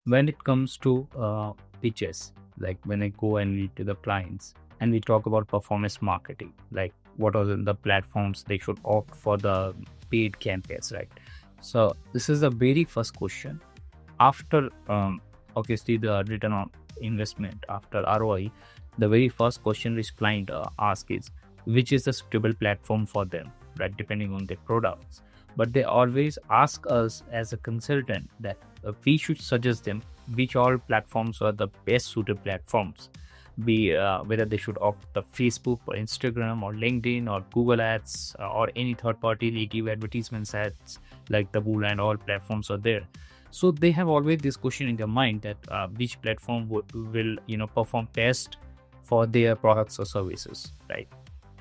When it comes to pitches, like when I go and meet to the clients and we talk about performance marketing, like what are the platforms they should opt for the paid campaigns, right? So this is the very first question. After obviously the return on investment, after ROI, the very first question which client ask is which is the suitable platform for them, right? Depending on their products. But they always ask us as a consultant that we should suggest them which all platforms are the best suited platforms, be whether they should opt the Facebook or Instagram or LinkedIn or Google Ads or any third party they give advertisements ads like the Google, and all platforms are there. So they have always this question in their mind that which platform will perform best for their products or services, right?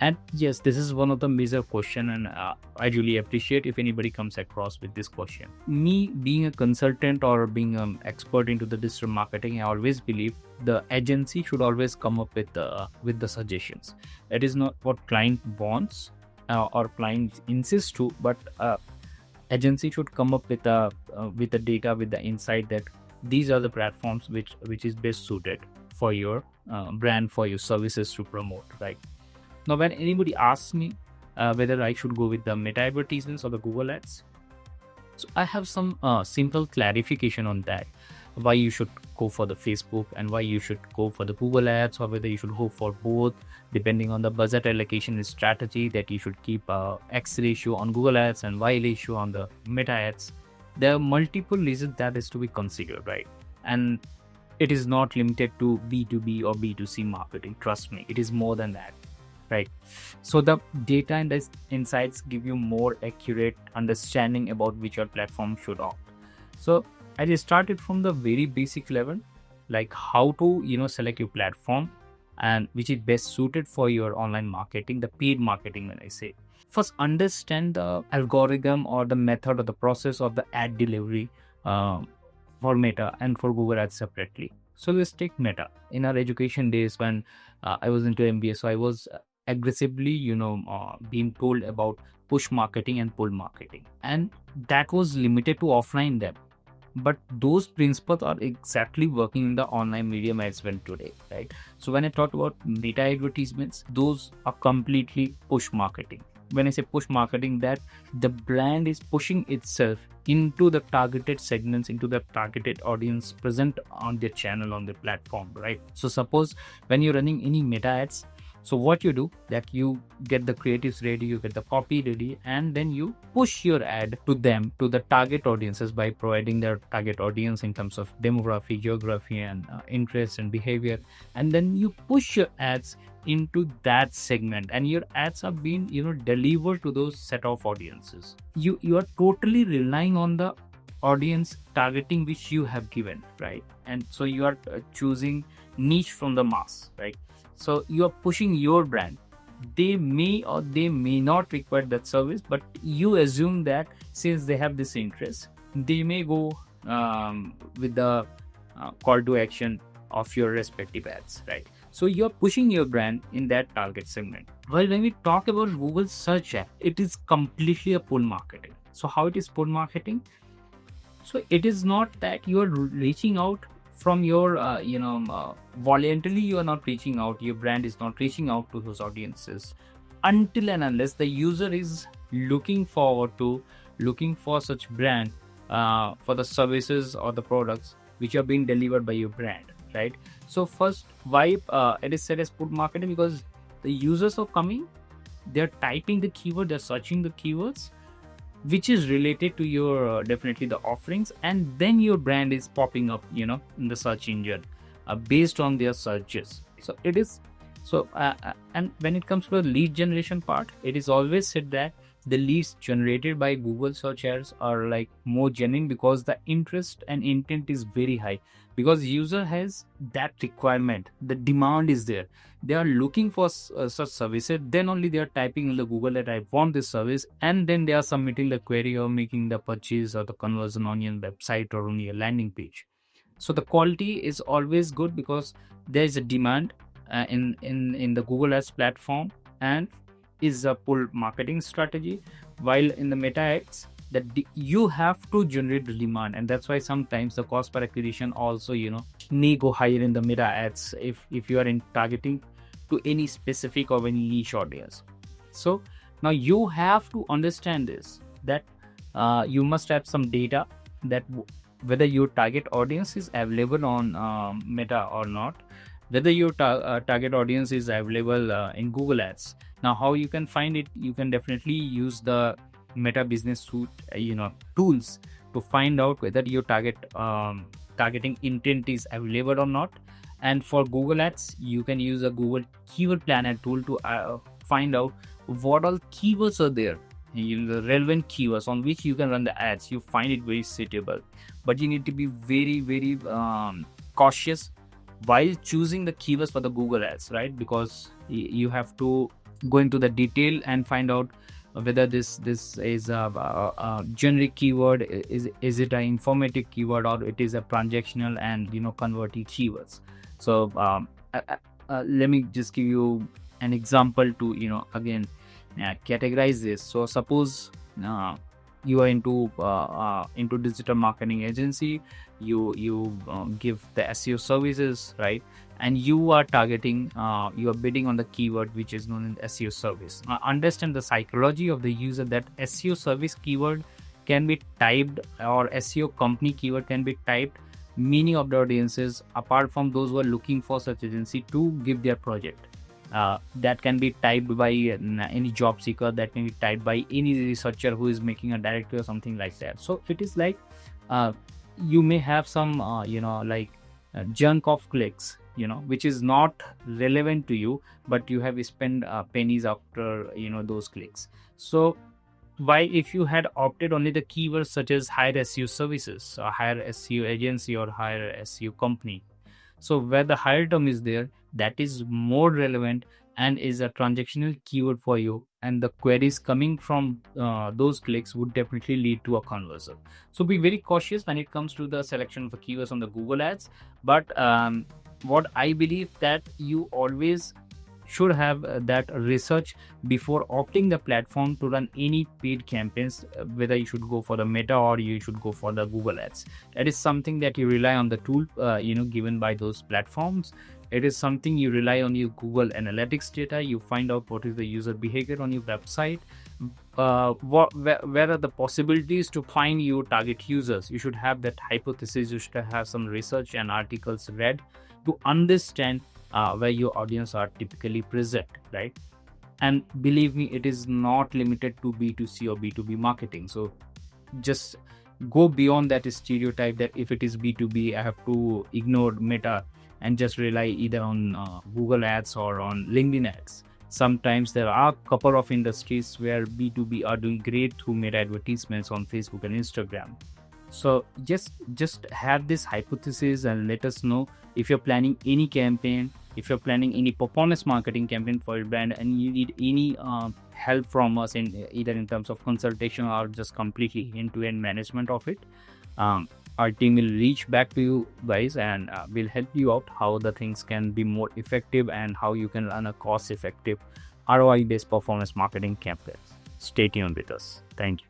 And yes, this is one of the major question, and I really appreciate if anybody comes across with this question. Me being a consultant or being an expert into the digital marketing, I always believe the agency should always come up with the suggestions. It is not what client wants or client insists to, but agency should come up with the data, with the insight that these are the platforms which is best suited for your brand, for your services to promote, right? Now, when anybody asks me whether I should go with the Meta advertisements or the Google Ads, so I have some simple clarification on that. Why you should go for the Facebook and why you should go for the Google Ads, or whether you should go for both, depending on the budget allocation strategy that you should keep X ratio on Google Ads and Y ratio on the Meta Ads. There are multiple reasons that is to be considered, right? And it is not limited to B2B or B2C marketing. Trust me, it is more than that. Right. So the data and the insights give you more accurate understanding about which your platform should opt. So I just started from the very basic level, like how to select your platform and which is best suited for your online marketing, the paid marketing. When I say, first understand the algorithm or the method or the process of the ad delivery for Meta and for Google Ads separately. So let's take Meta. In our education days when I was into MBA, so I was aggressively being told about push marketing and pull marketing, and that was limited to offline them, but those principles are exactly working in the online medium as well today, right? So when I talk about Meta advertisements, those are completely push marketing. When I say push marketing, that the brand is pushing itself into the targeted segments, into the targeted audience present on their channel, on the platform, right? So suppose when you're running any Meta ads, so what you do, that you get the creatives ready, you get the copy ready, and then you push your ad to them, to the target audiences, by providing their target audience in terms of demography, geography, and interest and behavior. And then you push your ads into that segment, and your ads are being delivered to those set of audiences. You are totally relying on the audience targeting which you have given, right? And so you are choosing niche from the mass, right? So you are pushing your brand. They may or they may not require that service, but you assume that since they have this interest, they may go with the call to action of your respective ads, right? So you're pushing your brand in that target segment. Well, when we talk about Google search ad, it is completely a pull marketing. So how it is pull marketing? So it is not that you are reaching out from your voluntarily, you are not reaching out, your brand is not reaching out to those audiences until and unless the user is looking for such brand for the services or the products which are being delivered by your brand, right? So first, why it is said as pull marketing? Because the users are coming, they're typing the keyword, they're searching the keywords which is related to your definitely the offerings, and then your brand is popping up in the search engine based on their searches. So it is and when it comes to the lead generation part, it is always said that the leads generated by Google search ads are like more genuine, because the interest and intent is very high, because user has that requirement, the demand is there, they are looking for such services, then only they are typing in the Google that I want this service, and then they are submitting the query or making the purchase or the conversion on your website or on your landing page. So the quality is always good because there is a demand in the Google Ads platform, and is a pull marketing strategy. While in the Meta Ads, that you have to generate the demand, and that's why sometimes the cost per acquisition also may go higher in the meta ads if you are in targeting to any specific or any niche audience. So now you have to understand this, that you must have some data that whether your target audience is available on meta or not, whether your target audience is available in Google Ads. Now how you can find it, you can definitely use the Meta Business Suite tools to find out whether your targeting intent is available or not. And for Google Ads, you can use a Google Keyword Planner tool to find out what all keywords are there, the relevant keywords on which you can run the ads. You find it very suitable, but you need to be very cautious while choosing the keywords for the Google Ads, right? Because you have to go into the detail and find out whether this is a generic keyword, is it an informative keyword, or it is a transactional and converting keywords. So let me just give you an example to again categorize this. So suppose you are into digital marketing agency, you give the SEO services, right? And you are targeting, you are bidding on the keyword which is known as SEO service. Now understand the psychology of the user, that SEO service keyword can be typed, or SEO company keyword can be typed many of the audiences apart from those who are looking for such agency to give their project. That can be typed by any job seeker, that can be typed by any researcher who is making a directory or something like that. So it is like you may have some junk of clicks which is not relevant to you, but you have spent pennies after those clicks. So why, if you had opted only the keywords such as hire SEO services, or hire SEO agency, or hire SEO company, so where the hire term is there, that is more relevant and is a transactional keyword for you, and the queries coming from those clicks would definitely lead to a conversion. So be very cautious when it comes to the selection of the keywords on the Google Ads. But what I believe, that you always should have that research before opting the platform to run any paid campaigns, whether you should go for the Meta or you should go for the Google Ads. That is something that you rely on the tool given by those platforms. It is something you rely on your Google Analytics data. You find out what is the user behavior on your website, where are the possibilities to find your target users. You should have that hypothesis. You should have some research and articles read to understand where your audience are typically present, right? And believe me, it is not limited to B2C or B2B marketing. So just go beyond that stereotype that if it is B2B, I have to ignore Meta and just rely either on Google Ads or on LinkedIn Ads. Sometimes there are a couple of industries where B2B are doing great through Meta advertisements on Facebook and Instagram. So just have this hypothesis and let us know if you're planning any campaign, if you're planning any performance marketing campaign for your brand, and you need any help from us in either in terms of consultation or just completely end-to-end management of it. Our team will reach back to you guys and will help you out how the things can be more effective and how you can run a cost-effective ROI-based performance marketing campaign. Stay tuned with us. Thank you.